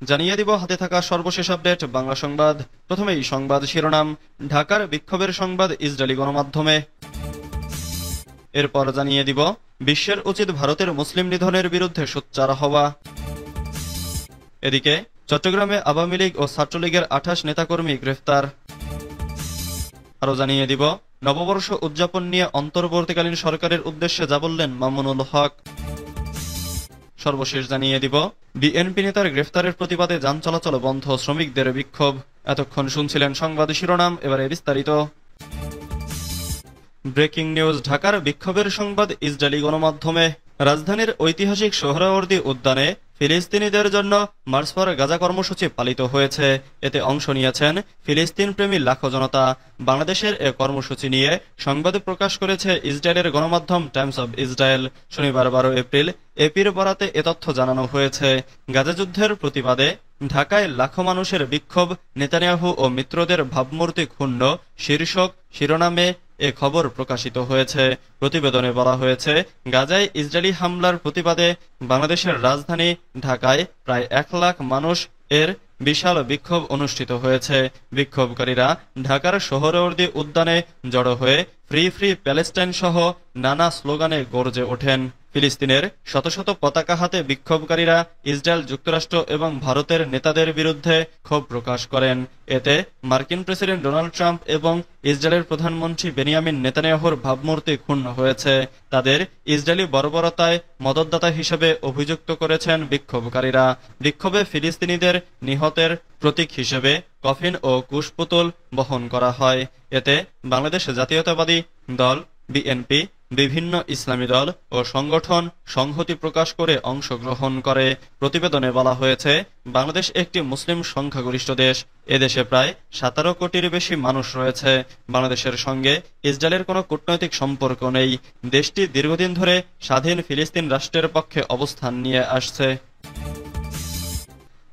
জানিয়ে দিব হাতে থাকা সর্বশেষ আপডেট বাংলা সংবাদ। প্রথমেই সংবাদ শিরোনাম, ঢাকার বিক্ষোভের সংবাদ ইসরায়েলি গণমাধ্যমে। এরপর জানিয়ে দিব বিশ্বের উচিত ভারতের মুসলিম নিধনের বিরুদ্ধে সোচ্চার হওয়া। এদিকে চট্টগ্রামে আওয়ামী লীগ ও ছাত্রলীগের 28 নেতাকর্মী গ্রেফতার। আরো জানিয়ে দিব নববর্ষ উদযাপন নিয়ে অন্তর্বর্তীকালীন সরকারের উদ্দেশ্যে যা বললেন মামুনুল হক। সর্বশেষ জানিয়ে দিব বিএনপি নেতার গ্রেফতারের প্রতিবাদে যান চলাচল বন্ধ, শ্রমিকদের বিক্ষোভ। এতক্ষণ শুনছিলেন সংবাদ শিরোনাম, এবারে বিস্তারিত। ব্রেকিং নিউজ, ঢাকার বিক্ষোভের সংবাদ ইসরায়েলি গণমাধ্যমে। রাজধানীর ঐতিহাসিক সোহরাওয়ার্দী উদ্যানে ফিলিস্তিনিদের জন্য মার্চ ফর গাজা কর্মসূচি পালিত হয়েছে। এতে অংশ নিয়েছেন ফিলিস্তিন প্রেমী লাখো জনতা। বাংলাদেশের এ কর্মসূচি নিয়ে সংবাদ প্রকাশ করেছে ইসরায়েলের গণমাধ্যম টাইমস অব ইসরায়েল। শনিবার 12 এপ্রিল এপির বরাতে এ তথ্য জানানো হয়েছে। গাজা যুদ্ধের প্রতিবাদে ঢাকায় লাখো মানুষের বিক্ষোভ, নেতানিয়াহু ও মিত্রদের ভাবমূর্তি ক্ষুণ্ণ শীর্ষক শিরোনামে এ খবর প্রকাশিত হয়েছে। প্রতিবেদনে বলা হয়েছে, গাজায় ইসরায়েলি হামলার প্রতিবাদে বাংলাদেশের রাজধানী ঢাকায় প্রায় 1 লাখ মানুষ এর বিশাল বিক্ষোভ অনুষ্ঠিত হয়েছে। বিক্ষোভকারীরা ঢাকার সোহরাওয়ার্দী উদ্যানে জড়ো হয়ে ফ্রি ফ্রি প্যালেস্টাইন সহ নানা স্লোগানে গর্জে ওঠেন। ফিলিস্তিনের শত শত পতাকা হাতে বিক্ষোভকারীরা ইসরায়েল, যুক্তরাষ্ট্র এবং ভারতের নেতাদের বিরুদ্ধে ক্ষোভ প্রকাশ করেন। এতে মার্কিন প্রেসিডেন্ট ডোনাল্ড ট্রাম্প এবং ইসরায়েলের প্রধানমন্ত্রী বেনিয়ামিন নেতানিয়াহুর ভাবমূর্তি ক্ষুণ্ণ হয়েছে। তাদের ইসরায়েলি বর্বরতায় মদতদাতা হিসেবে অভিযুক্ত করেছেন বিক্ষোভকারীরা। বিক্ষোভে ফিলিস্তিনিদের নিহতের প্রতীক হিসেবে কফিন ও কুশপুতুল বহন করা হয়। এতে বাংলাদেশ জাতীয়তাবাদী দল, বিএনপি, বিভিন্ন ইসলামী দল ও সংগঠন সংহতি প্রকাশ করে অংশগ্রহণ করে। প্রতিবেদনে বলা হয়েছে, বাংলাদেশ একটি মুসলিম সংখ্যাগরিষ্ঠ দেশ। এদেশে প্রায় 17 কোটির বেশি মানুষ রয়েছে। বাংলাদেশের সঙ্গে ইসরায়েলের কোনো কূটনৈতিক সম্পর্ক নেই। দেশটি দীর্ঘদিন ধরে স্বাধীন ফিলিস্তিন রাষ্ট্রের পক্ষে অবস্থান নিয়ে আসছে।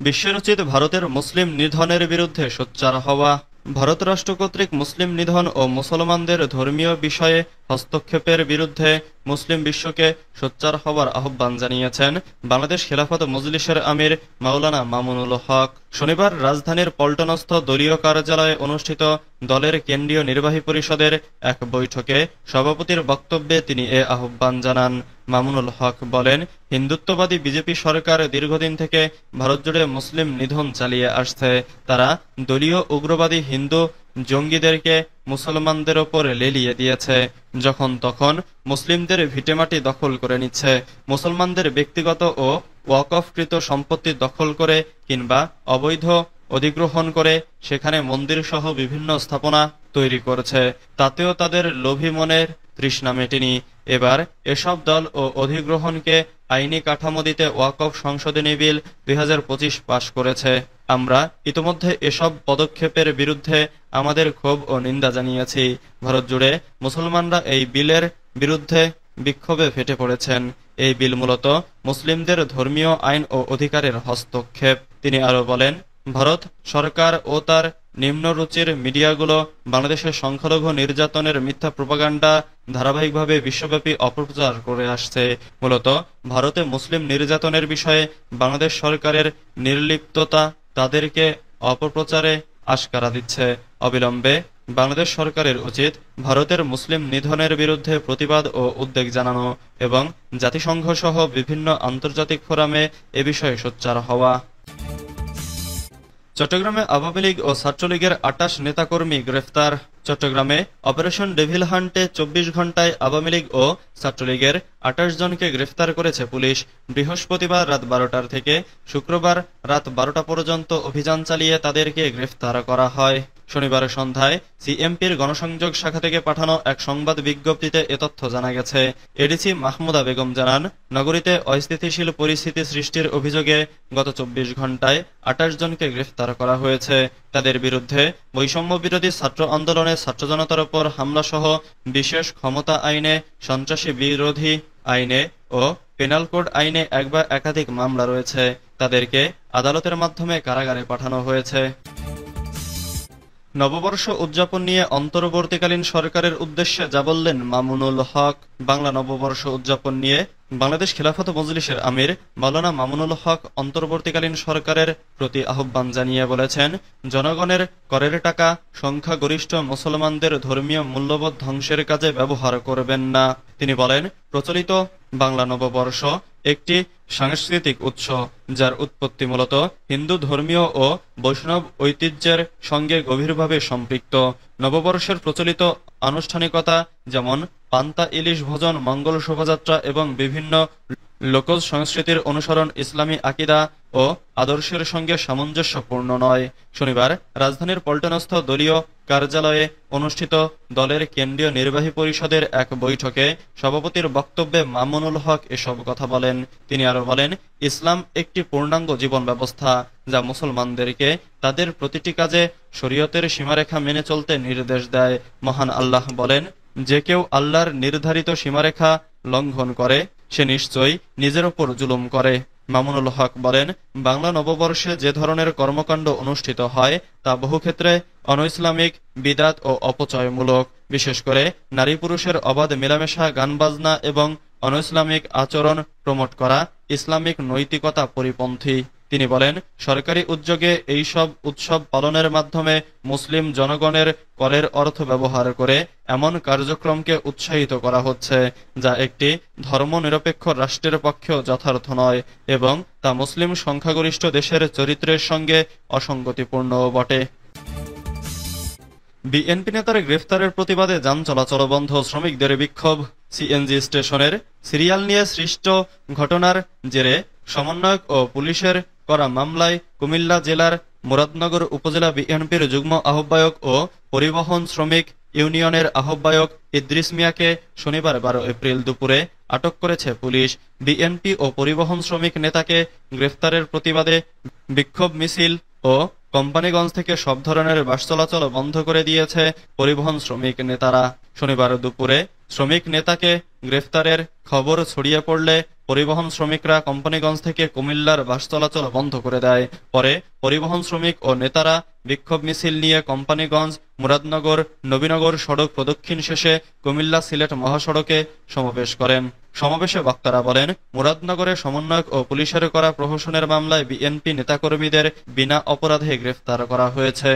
বিশ্বের উচিত ভারতের মুসলিম নিধনের বিরুদ্ধে সোচ্চার হওয়া। ভারত রাষ্ট্র কর্তৃক মুসলিম নিধন ও মুসলমানদের ধর্মীয় বিষয়ে হস্তক্ষেপের বিরুদ্ধে মুসলিম বিশ্বকে সোচ্চার হওয়ার আহ্বান জানিয়েছেন বাংলাদেশ খেলাফত মজলিসের আমির মাওলানা মামুনুল হক। শনিবার রাজধানীর পল্টনস্থ দলীয় কার্যালয়ে অনুষ্ঠিত দলের কেন্দ্রীয় নির্বাহী পরিষদের এক বৈঠকে সভাপতির বক্তব্যে তিনি এ আহ্বান জানান। মামুনুল হক বলেন, হিন্দুত্ববাদী বিজেপি সরকার দীর্ঘদিন থেকে ভারত জুড়ে মুসলিম নিধন চালিয়ে আসছে। তারা দলীয় উগ্রবাদী হিন্দু জঙ্গিদেরকে মুসলমানদের ওপর লেলিয়ে দিয়েছে। যখন তখন মুসলিমদের ভিটেমাটি দখল করে নিচ্ছে। মুসলমানদের ব্যক্তিগত ও ওয়াকফকৃত সম্পত্তি দখল করে কিংবা অবৈধ অধিগ্রহণ করে সেখানে মন্দির সহ বিভিন্ন স্থাপনা তৈরি করছে। তাতেও তাদের লোভী মনের তৃষ্ণা মেটেনি। এবার এসব দল ও অধিগ্রহণকে আইনি কাঠামো দিতে ওয়াকফ সংশোধনী বিল 2025 পাশ করেছে। আমরা ইতোমধ্যে এসব পদক্ষেপের বিরুদ্ধে আমাদের ক্ষোভ ও নিন্দা জানিয়েছি। ভারত জুড়ে মুসলমানরা এই বিলের বিরুদ্ধে বিক্ষোভে ফেটে পড়েছেন। এই বিল মূলত মুসলিমদের ধর্মীয় আইন ও অধিকারের হস্তক্ষেপ। তিনি আরো বলেন, ভারত সরকার ও তার নিম্নরুচির মিডিয়াগুলো বাংলাদেশের সংখ্যালঘু নির্যাতনের মিথ্যা প্রোপাগান্ডা ধারাবাহিকভাবে বিশ্বব্যাপী অপপ্রচার করে আসছে। মূলত ভারতে মুসলিম নির্যাতনের বিষয়ে বাংলাদেশ সরকারের নির্লিপ্ততা তাদেরকে অপপ্রচারে আশকারা দিচ্ছে। অবিলম্বে বাংলাদেশ সরকারের উচিত ভারতের মুসলিম নিধনের বিরুদ্ধে প্রতিবাদ ও উদ্বেগ জানানো এবং জাতিসংঘ সহ বিভিন্ন আন্তর্জাতিক ফোরামে এ বিষয়ে সোচ্চার হওয়া। চট্টগ্রামে আওয়ামী লীগ ও ছাত্রলীগের 28 নেতাকর্মী গ্রেফতার। চট্টগ্রামে অপারেশন ডেভিল হান্টে 24 ঘণ্টায় আওয়ামী লীগ ও ছাত্রলীগের 28 জনকে গ্রেফতার করেছে পুলিশ। বৃহস্পতিবার রাত 12টার থেকে শুক্রবার রাত 12টা পর্যন্ত অভিযান চালিয়ে তাদেরকে গ্রেফতার করা হয়। শনিবার সন্ধ্যায় সিএমপির গণসংযোগ শাখা থেকে পাঠানো এক সংবাদ বিজ্ঞপ্তিতে এ তথ্য জানা গেছে। এডিসি মাহমুদা বেগম জানান, নগরীতে অস্থিতিশীল পরিস্থিতি সৃষ্টির অভিযোগে গত 24 ঘণ্টায় 28 জনকে গ্রেফতার করা হয়েছে। তাদের বিরুদ্ধে বৈষম্য বিরোধী ছাত্র আন্দোলনে ছাত্র জনতার উপর হামলা সহ বিশেষ ক্ষমতা আইনে, সন্ত্রাসী বিরোধী আইনে ও পেনাল কোড আইনে এক বা একাধিক মামলা রয়েছে। তাদেরকে আদালতের মাধ্যমে কারাগারে পাঠানো হয়েছে। নববর্ষ উদযাপন নিয়ে অন্তর্বর্তীকালীন সরকারের উদ্দেশ্যে যা বললেন মামুনুল হক। বাংলা নববর্ষ উদযাপন নিয়ে বাংলাদেশ খিলাফত মজলিসের আমির মাওলানা মামুনুল হক অন্তর্বর্তীকালীন সরকারের প্রতি আহ্বান জানিয়ে বলেছেন, জনগণের করের টাকা সংখ্যাগরিষ্ঠ মুসলমানদের ধর্মীয় মূল্যবোধ ধ্বংসের কাজে ব্যবহার করবেন না। তিনি বলেন, প্রচলিত বাংলা নববর্ষ একটি সাংস্কৃতিক উৎসব যার উৎপত্তি মূলত হিন্দু ধর্মীয় ও বৈষ্ণব ঐতিহ্যের সঙ্গে গভীরভাবে সম্পৃক্ত। নববর্ষের প্রচলিত আনুষ্ঠানিকতা যেমন পান্তা ইলিশ ভোজন, মঙ্গল শোভাযাত্রা এবং বিভিন্ন লোকজ সংস্কৃতির অনুসরণ ইসলামী আকিদা ও আদর্শের সঙ্গে সামঞ্জস্যপূর্ণ নয়। শনিবার রাজধানীর পল্টনস্থ দলীয় কার্যালয়ে অনুষ্ঠিত দলের কেন্দ্রীয় নির্বাহী পরিষদের এক বৈঠকে সভাপতির বক্তব্যে মামুনুল হক এসব কথা বলেন। তিনি আরো বলেন, ইসলাম একটি পূর্ণাঙ্গ জীবন ব্যবস্থা যা মুসলমানদেরকে তাদের প্রতিটি কাজে শরীয়তের সীমারেখা মেনে চলতে নির্দেশ দেয়। মহান আল্লাহ বলেন, যে কেউ আল্লাহর নির্ধারিত সীমারেখা লঙ্ঘন করে সে নিশ্চয়ই নিজের ওপর জুলুম করে। মামুনুল হক বলেন, বাংলা নববর্ষে যে ধরনের কর্মকাণ্ড অনুষ্ঠিত হয় তা বহু ক্ষেত্রে অনৈসলামিক, বিদাত ও অপচয়মূলক। বিশেষ করে নারী পুরুষের অবাধ মেলামেশা, গান বাজনা এবং অনৈসলামিক আচরণ প্রমোট করা ইসলামিক নৈতিকতা পরিপন্থী। তিনি বলেন, সরকারি উদ্যোগে এইসব উৎসব পালনের মাধ্যমে মুসলিম জনগণের করের অর্থ ব্যবহার করে এমন কার্যক্রমকে উৎসাহিত করা হচ্ছে যা একটি ধর্মনিরপেক্ষ রাষ্ট্রের পক্ষেও যথার্থ নয় এবং তা মুসলিম সংখ্যাগরিষ্ঠ দেশের চরিত্রের সঙ্গে অসঙ্গতিপূর্ণও বটে। বিএনপি নেতার গ্রেফতারের প্রতিবাদে যান চলাচল বন্ধ, শ্রমিকদের বিক্ষোভ। সিএনজি স্টেশনের সিরিয়াল নিয়ে সৃষ্ট ঘটনার জেরে সমন্বয়ক ও পুলিশের করা মামলায় কুমিল্লা জেলার মুরাদনগর উপজেলা বিএনপির যুগ্ম আহ্বায়ক ও পরিবহন শ্রমিক ইউনিয়নের আহ্বায়ক ইদ্রিস মিয়াকে শনিবার 12 এপ্রিল দুপুরে আটক করেছে পুলিশ। বিএনপি ও পরিবহন শ্রমিক নেতাকে গ্রেফতারের প্রতিবাদে বিক্ষোভ মিছিল ও কোম্পানিগঞ্জ থেকে সব ধরনের বাস চলাচল বন্ধ করে দিয়েছে পরিবহন শ্রমিক নেতারা। শনিবার দুপুরে শ্রমিক নেতাকে গ্রেফতারের খবর ছড়িয়ে পড়লে পরিবহন শ্রমিকরা কোম্পানিগঞ্জ থেকে কুমিল্লার বাস চলাচল বন্ধ করে দেয়। পরে পরিবহন শ্রমিক ও নেতারা বিক্ষোভ মিছিল নিয়ে কোম্পানিগঞ্জ মুরাদনগর নবীনগর সড়ক প্রদক্ষিণ শেষে কুমিল্লা সিলেট মহাসড়কে সমাবেশ করেন। সমাবেশে বক্তারা বলেন, মুরাদনগরে সমন্বয়ক ও পুলিশের করা প্রহসনের মামলায় বিএনপি নেতাকর্মীদের বিনা অপরাধে গ্রেফতার করা হয়েছে।